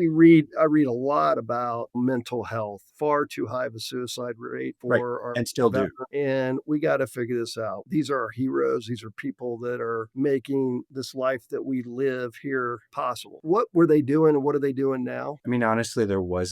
I read a lot about mental health, far too high of a suicide rate Right. for our And still do. veterans, and we got to figure this out. These are our heroes. These are people that are making this life that we live here possible. What were they doing and what are they doing now? I mean, honestly, there was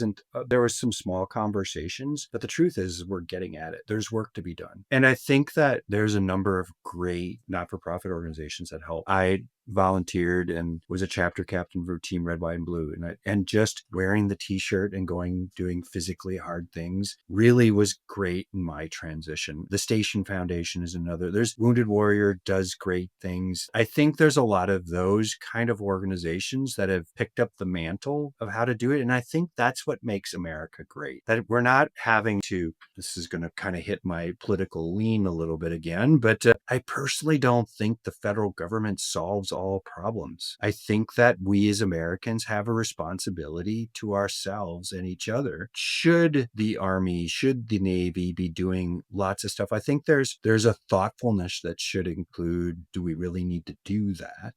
some small conversations, but the truth is we're getting at it. There's work to be done. And I think that there's a number of great not-for-profit organizations that help. I volunteered and was a chapter captain for Team Red, White, and Blue. And just wearing the t-shirt and doing physically hard things really was great in my transition. The Station Foundation is another. There's Wounded Warrior does great things. I think there's a lot of those kind of organizations that have picked up the mantle of how to do it. And I think that's what makes America great, that we're not having to, this is going to kind of hit my political lean a little bit again, but I personally don't think the federal government solves all problems. I think that we as Americans have a responsibility to ourselves and each other. Should the Army, should the Navy be doing lots of stuff? I think there's a thoughtfulness that should include, do we really need to do that?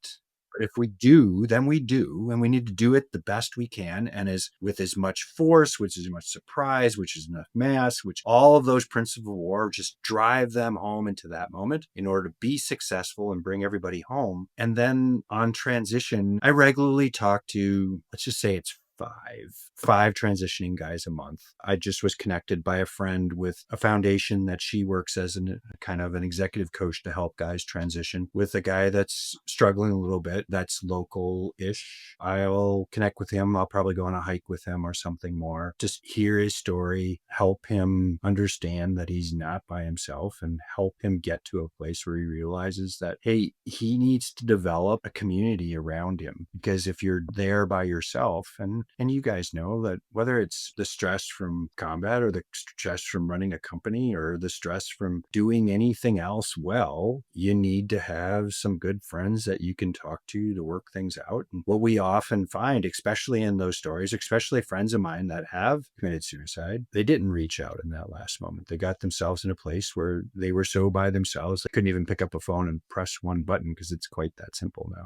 But if we do, then we do, and we need to do it the best we can, and with as much force, which is as much surprise, which is enough mass, which all of those principles of war just drive them home into that moment in order to be successful and bring everybody home. And then on transition, I regularly talk to, let's just say it's five transitioning guys a month. I just was connected by a friend with a foundation that she works as kind of an executive coach to help guys transition, with a guy that's struggling a little bit, that's local-ish. I'll connect with him. I'll probably go on a hike with him or something more. Just hear his story, help him understand that he's not by himself, and help him get to a place where he realizes that, hey, he needs to develop a community around him. Because if you're there by yourself, and you guys know that whether it's the stress from combat or the stress from running a company or the stress from doing anything else well, you need to have some good friends that you can talk to work things out. And what we often find, especially in those stories, especially friends of mine that have committed suicide, they didn't reach out in that last moment. They got themselves in a place where they were so by themselves, they couldn't even pick up a phone and press one button, because it's quite that simple now.